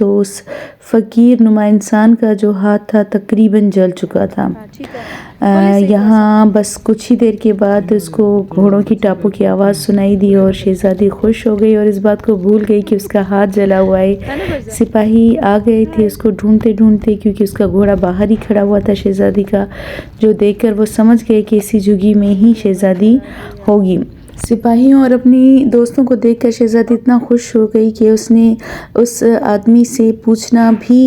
تو اس فقیر نما انسان کا جو ہاتھ تھا تقریباً جل چکا تھا۔ یہاں بس کچھ ہی دیر کے بعد اس کو گھوڑوں کی ٹاپوں کی آواز سنائی دی اور شہزادی خوش ہو گئی اور اس بات کو بھول گئی کہ اس کا ہاتھ جلا ہوا ہے۔ سپاہی آ گئے تھے اس کو ڈھونڈتے ڈھونڈتے، کیونکہ اس کا گھوڑا باہر ہی کھڑا ہوا تھا شہزادی کا، جو دیکھ کر وہ سمجھ گئے کہ اسی جھگی میں ہی شہزادی ہوگی۔ سپاہیوں اور اپنی دوستوں کو دیکھ کر شہزادی اتنا خوش ہو گئی کہ اس نے اس آدمی سے پوچھنا بھی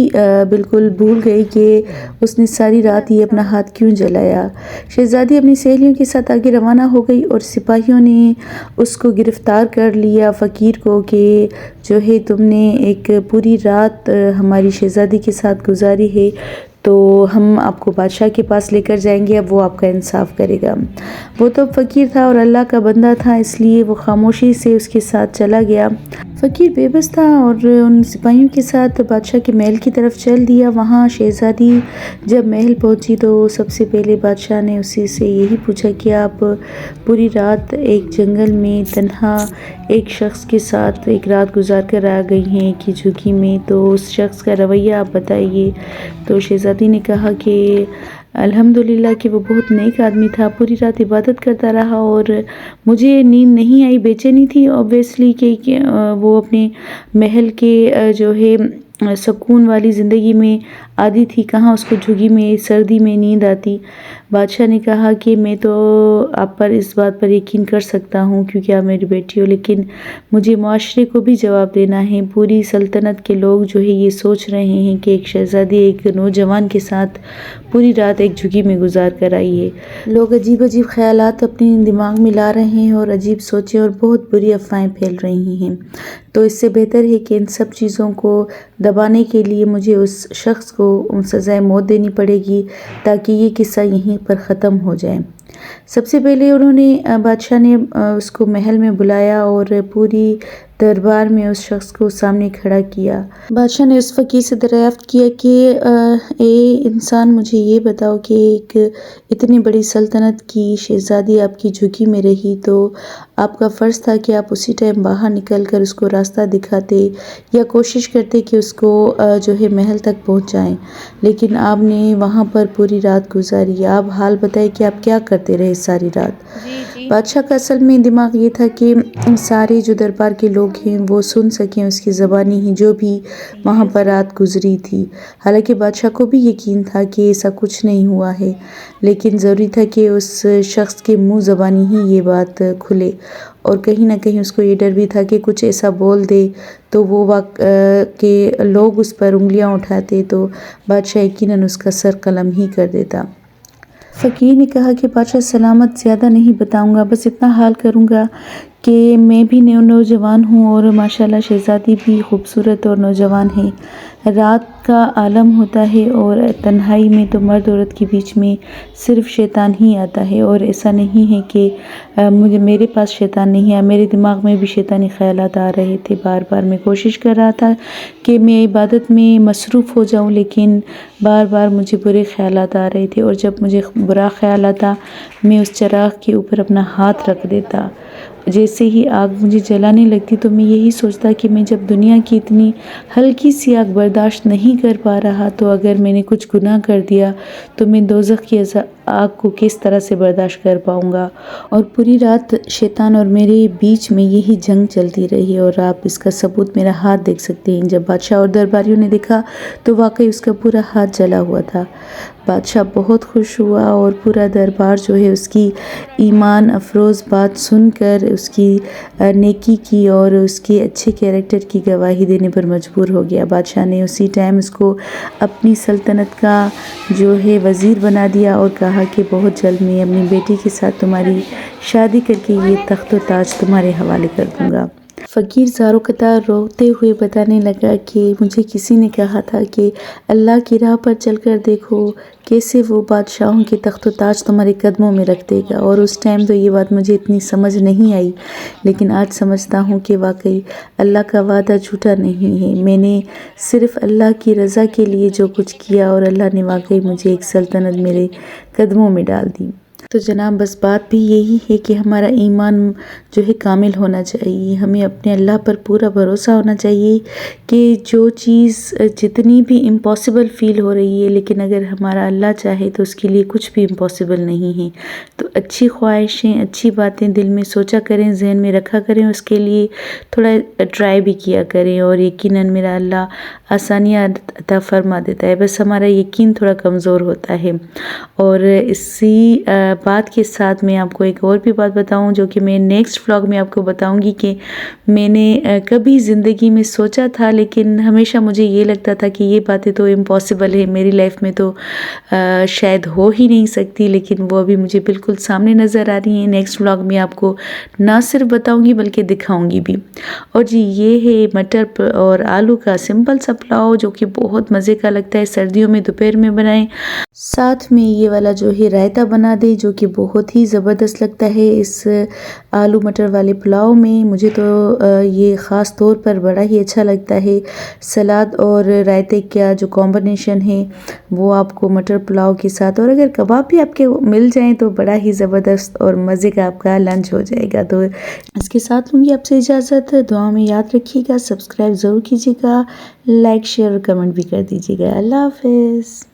بالکل بھول گئی کہ اس نے ساری رات یہ اپنا ہاتھ کیوں جلایا۔ شہزادی اپنی سہیلیوں کے ساتھ آگے روانہ ہو گئی اور سپاہیوں نے اس کو گرفتار کر لیا، فقیر کو، کہ جو ہے تم نے ایک پوری رات ہماری شہزادی کے ساتھ گزاری ہے تو ہم آپ کو بادشاہ کے پاس لے کر جائیں گے، اب وہ آپ کا انصاف کرے گا۔ وہ تو فقیر تھا اور اللہ کا بندہ تھا، اس لیے وہ خاموشی سے اس کے ساتھ چلا گیا۔ فقیر بے بس تھا اور ان سپاہیوں کے ساتھ بادشاہ کے محل کی طرف چل دیا۔ وہاں شہزادی جب محل پہنچی تو سب سے پہلے بادشاہ نے اسی سے یہی پوچھا کہ آپ پوری رات ایک جنگل میں تنہا ایک شخص کے ساتھ ایک رات گزار کر آ گئی ہیں کہ جھگی میں، تو اس شخص کا رویہ آپ بتائیے۔ تو شہزادی نے کہا کہ الحمدللہ کہ وہ بہت نیک آدمی تھا، پوری رات عبادت کرتا رہا اور مجھے نیند نہیں آئی، بے چینی تھی اوبویسلی کہ وہ اپنے محل کے جو ہے سکون والی زندگی میں عادی تھی، کہاں اس کو جھگی میں سردی میں نیند آتی۔ بادشاہ نے کہا کہ میں تو آپ پر اس بات پر یقین کر سکتا ہوں کیونکہ آپ میری بیٹی ہو، لیکن مجھے معاشرے کو بھی جواب دینا ہے۔ پوری سلطنت کے لوگ جو ہے یہ سوچ رہے ہیں کہ ایک شہزادی ایک نوجوان کے ساتھ پوری رات ایک جھگی میں گزار کر آئی ہے۔ لوگ عجیب عجیب خیالات اپنے دماغ میں لا رہے ہیں اور عجیب سوچیں اور بہت بری افواہیں پھیل رہی ہیں، تو اس سے بہتر ہے کہ ان سب چیزوں کو دبانے کے لیے مجھے اس شخص کو سزائے موت دینی پڑے گی تاکہ یہ قصہ یہیں پر ختم ہو جائے۔ سب سے پہلے بادشاہ نے اس کو محل میں بلایا اور پوری دربار میں اس شخص کو سامنے کھڑا کیا۔ بادشاہ نے اس فقیر سے دریافت کیا کہ اے انسان، مجھے یہ بتاؤ کہ ایک اتنی بڑی سلطنت کی شہزادی آپ کی جھگی میں رہی تو آپ کا فرض تھا کہ آپ اسی ٹائم باہر نکل کر اس کو راستہ دکھاتے یا کوشش کرتے کہ اس کو جو ہے محل تک پہنچائیں، لیکن آپ نے وہاں پر پوری رات گزاری۔ آپ حال بتائیں کہ آپ کیا کرتے رہے ساری رات؟ بادشاہ کا اصل میں دماغ یہ تھا کہ سارے جو دربار کے لوگ ہیں وہ سن سکیں اس کی زبانی ہی جو بھی وہاں پر رات گزری تھی۔ حالانکہ بادشاہ کو بھی یقین تھا کہ ایسا کچھ نہیں ہوا ہے، لیکن ضروری تھا کہ اس شخص کے منہ زبانی ہی یہ بات کھلے، اور کہیں نہ کہیں اس کو یہ ڈر بھی تھا کہ کچھ ایسا بول دے تو وہ کہ لوگ اس پر انگلیاں اٹھاتے تو بادشاہ یقیناً اس کا سر قلم ہی کر دیتا۔ فقیر نے کہا کہ بادشاہ سلامت، زیادہ نہیں بتاؤں گا، بس اتنا حال کروں گا کہ میں بھی نوجوان ہوں اور ماشاءاللہ شہزادی بھی خوبصورت اور نوجوان ہے۔ رات کا عالم ہوتا ہے اور تنہائی میں تو مرد عورت کے بیچ میں صرف شیطان ہی آتا ہے، اور ایسا نہیں ہے کہ میرے پاس شیطان نہیں ہے، میرے دماغ میں بھی شیطانی خیالات آ رہے تھے بار بار۔ میں کوشش کر رہا تھا کہ میں عبادت میں مصروف ہو جاؤں، لیکن بار بار مجھے برے خیالات آ رہے تھے، اور جب مجھے برا خیال آتا میں اس چراغ کے اوپر اپنا ہاتھ رکھ دیتا، جیسے ہی آگ مجھے جلانے لگتی تو میں یہی سوچتا کہ میں جب دنیا کی اتنی ہلکی سی آگ برداشت نہیں کر پا رہا تو اگر میں نے کچھ گناہ کر دیا تو میں دوزخ کی آگ کو کس طرح سے برداشت کر پاؤں گا۔ اور پوری رات شیطان اور میرے بیچ میں یہی جنگ چلتی رہی، اور آپ اس کا ثبوت میرا ہاتھ دیکھ سکتے ہیں۔ جب بادشاہ اور درباریوں نے دیکھا تو واقعی اس کا پورا ہاتھ جلا ہوا تھا۔ بادشاہ بہت خوش ہوا اور پورا دربار جو ہے اس کی ایمان افروز بات سن کر اس کی نیکی کی اور اس کے اچھے کیریکٹر کی گواہی دینے پر مجبور ہو گیا۔ بادشاہ نے اسی ٹائم اس کو اپنی سلطنت کا جو ہے وزیر بنا دیا اور کہا کہ بہت جلد میں اپنی بیٹی کے ساتھ تمہاری شادی کر کے یہ تخت و تاج تمہارے حوالے کر دوں گا۔ فقیر زاروں قطار روتے ہوئے بتانے لگا کہ مجھے کسی نے کہا تھا کہ اللہ کی راہ پر چل کر دیکھو کیسے وہ بادشاہوں کے تخت و تاج تمہارے قدموں میں رکھ دے گا، اور اس ٹائم تو یہ بات مجھے اتنی سمجھ نہیں آئی، لیکن آج سمجھتا ہوں کہ واقعی اللہ کا وعدہ جھوٹا نہیں ہے۔ میں نے صرف اللہ کی رضا کے لیے جو کچھ کیا اور اللہ نے واقعی مجھے ایک سلطنت میرے قدموں میں ڈال دی۔ تو جناب بس بات بھی یہی ہے کہ ہمارا ایمان جو ہے کامل ہونا چاہیے، ہمیں اپنے اللہ پر پورا بھروسہ ہونا چاہیے کہ جو چیز جتنی بھی امپاسبل فیل ہو رہی ہے، لیکن اگر ہمارا اللہ چاہے تو اس کے لیے کچھ بھی امپاسبل نہیں ہے۔ تو اچھی خواہشیں، اچھی باتیں دل میں سوچا کریں، ذہن میں رکھا کریں، اس کے لیے تھوڑا ٹرائی بھی کیا کریں، اور یقیناً میرا اللہ آسانیاں عطا فرما دیتا ہے، بس ہمارا یقین تھوڑا کمزور ہوتا ہے۔ اور اسی بات کے ساتھ میں آپ کو ایک اور بھی بات بتاؤں جو کہ میں نیکسٹ ولاگ میں آپ کو بتاؤں گی کہ میں نے کبھی زندگی میں سوچا تھا، لیکن ہمیشہ مجھے یہ لگتا تھا کہ یہ باتیں تو امپاسبل ہے، میری لائف میں تو شاید ہو ہی نہیں سکتی، لیکن وہ ابھی مجھے بالکل سامنے نظر آ رہی ہیں۔ نیکسٹ ولاگ میں آپ کو نہ صرف بتاؤں گی بلکہ دکھاؤں گی بھی۔ اور جی یہ ہے مٹر اور آلو کا سمپل سا پلاؤ جو کہ بہت مزے کا لگتا ہے، سردیوں میں دوپہر میں بنائیں، ساتھ میں یہ والا جو ہے رائتا بنا دیں جو کہ بہت ہی زبردست لگتا ہے اس آلو مٹر والے پلاؤ میں۔ مجھے تو یہ خاص طور پر بڑا ہی اچھا لگتا ہے۔ سلاد اور رائتے کا جو کمبینیشن ہے وہ آپ کو مٹر پلاؤ کے ساتھ، اور اگر کباب بھی آپ کے مل جائیں تو بڑا ہی زبردست اور مزے کا آپ کا لنچ ہو جائے گا۔ تو اس کے ساتھ لوں گی آپ سے اجازت، دعا میں یاد رکھیے گا، سبسکرائب ضرور کیجیے گا، لائک شیئر اور کمنٹ بھی کر دیجیے گا۔ اللہ حافظ۔